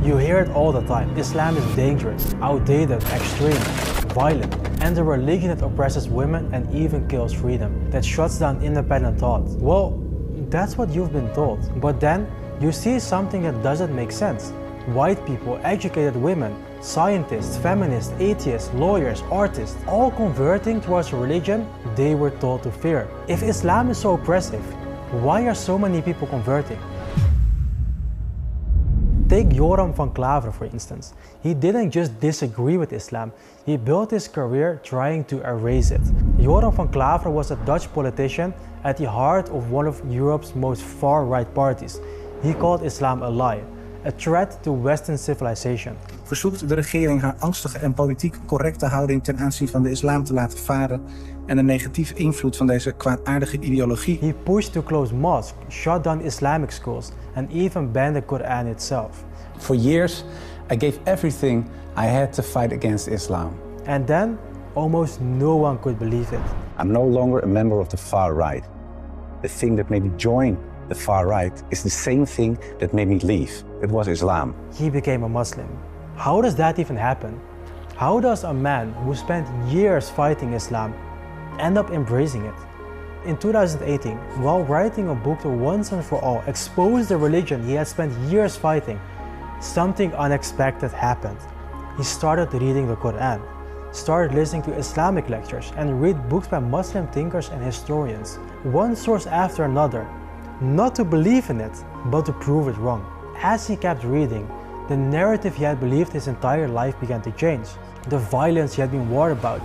You hear it all the time. Islam is dangerous, outdated, extreme, violent, and a religion that oppresses women and even kills freedom, that shuts down independent thought. Well, that's what you've been told. But then, you see something that doesn't make sense. White people, educated women, scientists, feminists, atheists, lawyers, artists, all converting towards a religion they were told to fear. If Islam is so oppressive, why are so many people converting? Take Joram van Klaveren, for instance. He didn't just disagree with Islam, he built his career trying to erase it. Joram van Klaveren was a Dutch politician at the heart of one of Europe's most far-right parties. He called Islam a lie, a threat to Western civilization. Verzoekt de regering haar angstige en politiek correcte houding ten aanzien van de islam te laten varen en de negatieve invloed van deze kwaadaardige ideologie. He pushed to close mosques, shut down Islamic schools, and even banned the Quran itself. For years, I gave everything I had to fight against Islam. And then, almost no one could believe it. I'm no longer a member of the far right. The thing that made me join the far right is the same thing that made me leave. It was Islam. He became a Muslim. How does that even happen? How does a man who spent years fighting Islam end up embracing it? In 2018, while writing a book to once and for all expose the religion he had spent years fighting, something unexpected happened. He started reading the Quran, started listening to Islamic lectures, and read books by Muslim thinkers and historians, one source after another, not to believe in it, but to prove it wrong. As he kept reading, the narrative he had believed his entire life began to change. The violence he had been warned about,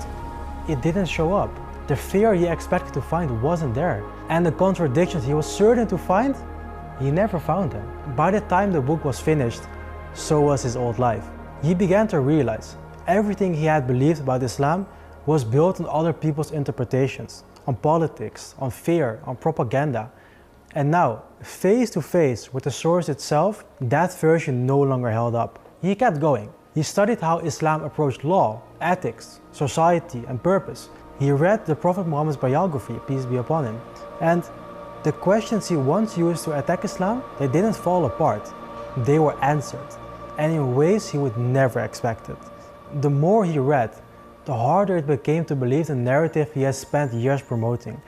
it didn't show up. The fear he expected to find wasn't there. And the contradictions he was certain to find, he never found them. By the time the book was finished, so was his old life. He began to realize everything he had believed about Islam was built on other people's interpretations, on politics, on fear, on propaganda. And now, face to face with the source itself, that version no longer held up. He kept going. He studied how Islam approached law, ethics, society, and purpose. He read the Prophet Muhammad's biography, peace be upon him. And the questions he once used to attack Islam, they didn't fall apart. They were answered, and in ways he would never expected. The more he read, the harder it became to believe the narrative he has spent years promoting.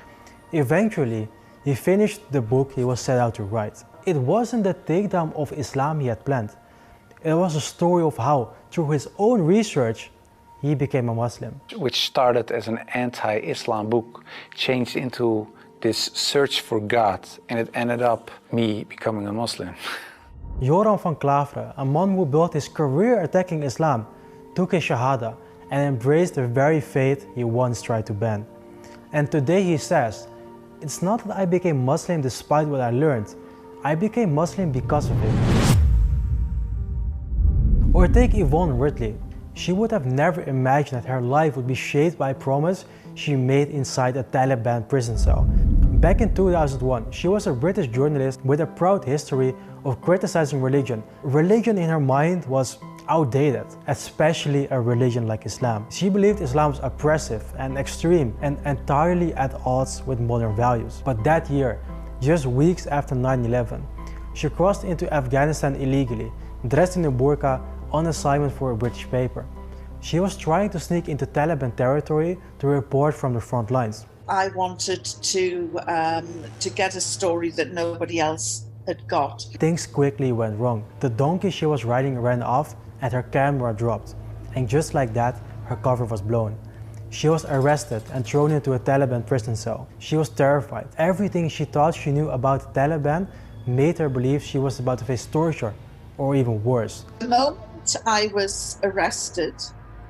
Eventually, he finished the book he was set out to write. It wasn't the takedown of Islam he had planned. It was a story of how, through his own research, he became a Muslim. Which started as an anti-Islam book, changed into this search for God, and it ended up me becoming a Muslim. Joram van Klaveren, a man who built his career attacking Islam, took his Shahada and embraced the very faith he once tried to ban. And today he says, "It's not that I became Muslim despite what I learned. I became Muslim because of it." Or take Yvonne Ridley. She would have never imagined that her life would be shaped by a promise she made inside a Taliban prison cell. Back in 2001, she was a British journalist with a proud history of criticizing religion. Religion in her mind was outdated, especially a religion like Islam. She believed Islam was oppressive and extreme and entirely at odds with modern values. But that year, just weeks after 9/11, she crossed into Afghanistan illegally, dressed in a burqa, on assignment for a British paper. She was trying to sneak into Taliban territory to report from the front lines. I wanted to get a story that nobody else had got. Things quickly went wrong. The donkey she was riding ran off and her camera dropped. And just like that, her cover was blown. She was arrested and thrown into a Taliban prison cell. She was terrified. Everything she thought she knew about the Taliban made her believe she was about to face torture, or even worse. The moment I was arrested,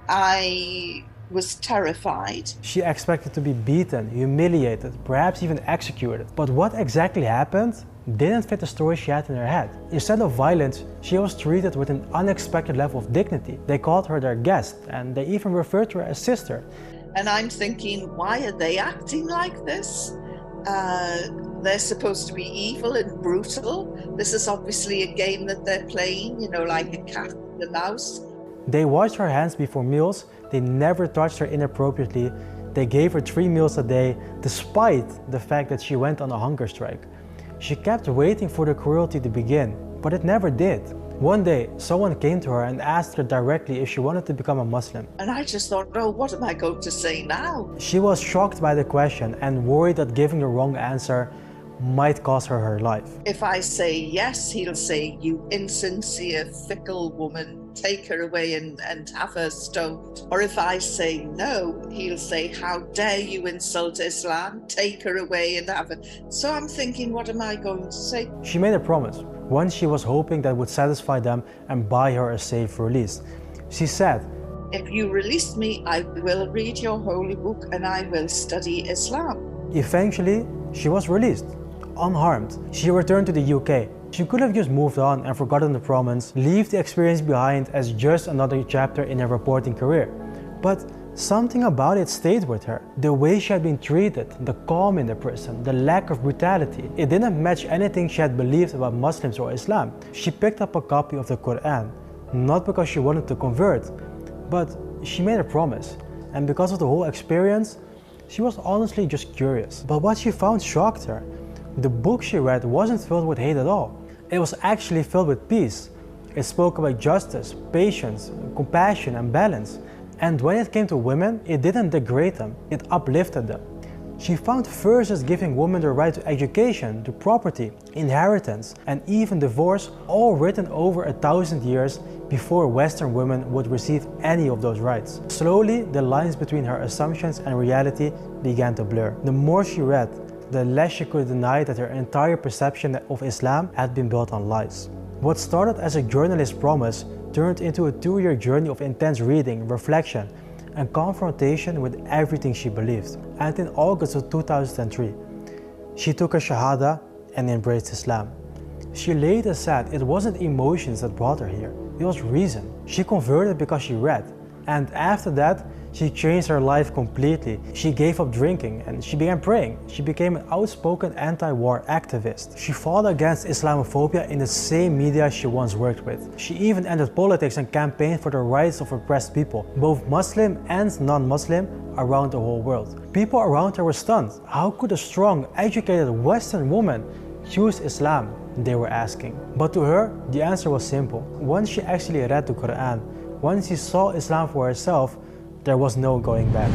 I was terrified. She expected to be beaten, humiliated, perhaps even executed. But what exactly happened didn't fit the story she had in her head. Instead of violence, she was treated with an unexpected level of dignity. They called her their guest, and they even referred to her as sister. And I'm thinking, why are they acting like this? They're supposed to be evil and brutal. This is obviously a game that they're playing, you know, like a cat and a mouse. They washed her hands before meals. They never touched her inappropriately. They gave her 3 meals a day, despite the fact that she went on a hunger strike. She kept waiting for the cruelty to begin, but it never did. One day, someone came to her and asked her directly if she wanted to become a Muslim. And I just thought, oh, what am I going to say now? She was shocked by the question and worried that giving the wrong answer might cost her her life. If I say yes, he'll say, you insincere, fickle woman, take her away and have her stoned. Or if I say no, he'll say, how dare you insult Islam, take her away and have her. So I'm thinking, what am I going to say? She made a promise, one she was hoping that would satisfy them and buy her a safe release. She said, if you release me, I will read your holy book and I will study Islam. Eventually, she was released, unharmed. She returned to the UK. She could have just moved on and forgotten the promise, leave the experience behind as just another chapter in her reporting career. But something about it stayed with her. The way she had been treated, the calm in the prison, the lack of brutality. It didn't match anything she had believed about Muslims or Islam. She picked up a copy of the Quran, not because she wanted to convert, but she made a promise. And because of the whole experience, she was honestly just curious. But what she found shocked her. The book she read wasn't filled with hate at all. It was actually filled with peace. It spoke about justice, patience, compassion, and balance. And when it came to women, it didn't degrade them, it uplifted them. She found verses giving women the right to education, to property, inheritance, and even divorce, all written over 1,000 years before Western women would receive any of those rights. Slowly, the lines between her assumptions and reality began to blur. The more she read, the less she could deny that her entire perception of Islam had been built on lies. What started as a journalist's promise turned into a 2-year journey of intense reading, reflection, and confrontation with everything she believed. And in August of 2003, she took a Shahada and embraced Islam. She later said it wasn't emotions that brought her here, it was reason. She converted because she read, and after that, she changed her life completely. She gave up drinking and she began praying. She became an outspoken anti-war activist. She fought against Islamophobia in the same media she once worked with. She even entered politics and campaigned for the rights of oppressed people, both Muslim and non-Muslim, around the whole world. People around her were stunned. How could a strong, educated Western woman choose Islam? They were asking. But to her, the answer was simple. Once she actually read the Quran, once she saw Islam for herself, there was no going back.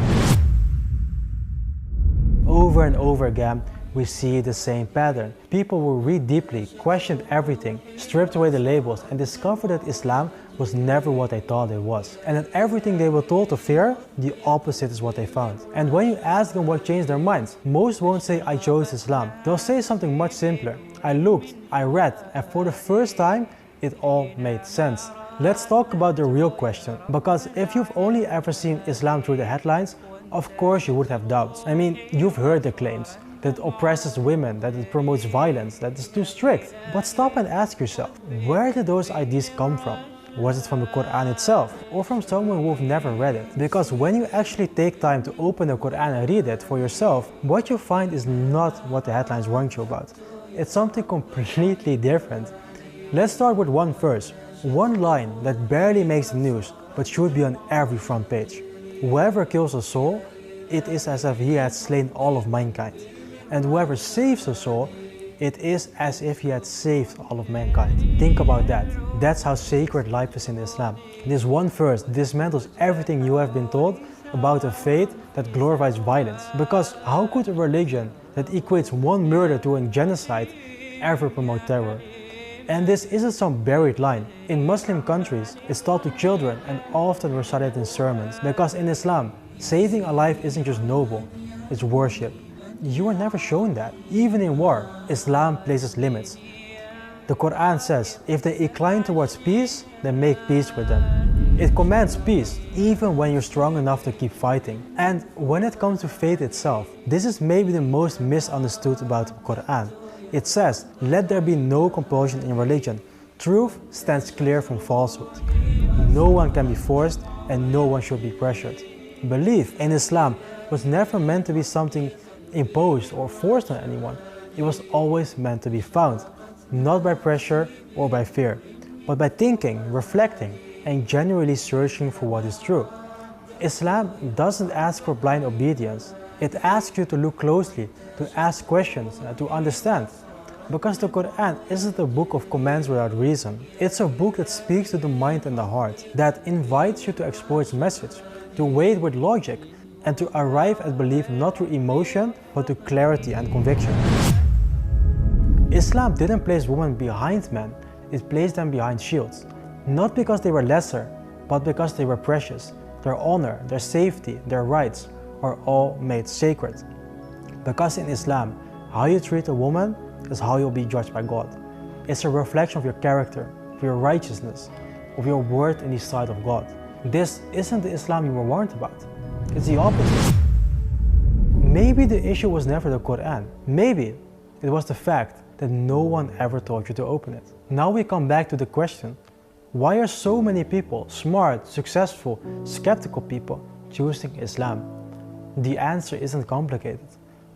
Over and over again, we see the same pattern. People will read deeply, questioned everything, stripped away the labels, and discovered that Islam was never what they thought it was. And that everything they were told to fear, the opposite is what they found. And when you ask them what changed their minds, most won't say, I chose Islam. They'll say something much simpler. I looked, I read, and for the first time, it all made sense. Let's talk about the real question, because if you've only ever seen Islam through the headlines, of course you would have doubts. I mean, you've heard the claims that it oppresses women, that it promotes violence, that it's too strict. But stop and ask yourself, where did those ideas come from? Was it from the Quran itself, or from someone who've never read it? Because when you actually take time to open the Quran and read it for yourself, what you find is not what the headlines warned you about. It's something completely different. Let's start with one verse. One line that barely makes the news, but should be on every front page. Whoever kills a soul, it is as if he had slain all of mankind. And whoever saves a soul, it is as if he had saved all of mankind. Think about that. That's how sacred life is in Islam. This one verse dismantles everything you have been told about a faith that glorifies violence. Because how could a religion that equates one murder to a genocide ever promote terror? And this isn't some buried line. In Muslim countries, it's taught to children and often recited in sermons. Because in Islam, saving a life isn't just noble, it's worship. You are never shown that. Even in war, Islam places limits. The Quran says, if they incline towards peace, then make peace with them. It commands peace, even when you're strong enough to keep fighting. And when it comes to faith itself, this is maybe the most misunderstood about the Quran. It says, let there be no compulsion in religion. Truth stands clear from falsehood. No one can be forced and no one should be pressured. Belief in Islam was never meant to be something imposed or forced on anyone. It was always meant to be found, not by pressure or by fear, but by thinking, reflecting, and genuinely searching for what is true. Islam doesn't ask for blind obedience. It asks you to look closely, to ask questions, to understand. Because the Quran isn't a book of commands without reason. It's a book that speaks to the mind and the heart, that invites you to explore its message, to weigh it with logic, and to arrive at belief not through emotion, but through clarity and conviction. Islam didn't place women behind men, it placed them behind shields. Not because they were lesser, but because they were precious. Their honor, their safety, their rights are all made sacred. Because in Islam, how you treat a woman is how you'll be judged by God. It's a reflection of your character, of your righteousness, of your worth in the sight of God. This isn't the Islam you were warned about. It's the opposite. Maybe the issue was never the Quran. Maybe it was the fact that no one ever told you to open it. Now we come back to the question, why are so many people, smart, successful, skeptical people, choosing Islam? The answer isn't complicated.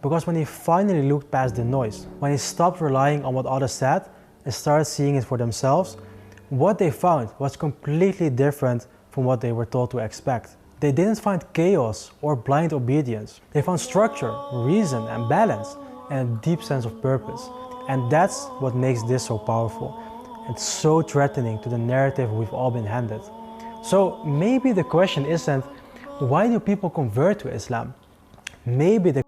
Because when he finally looked past the noise, when he stopped relying on what others said and started seeing it for themselves, what they found was completely different from what they were told to expect. They didn't find chaos or blind obedience. They found structure, reason, and balance, and a deep sense of purpose. And that's what makes this so powerful and so threatening to the narrative we've all been handed. So maybe the question isn't, why do people convert to Islam? Maybe the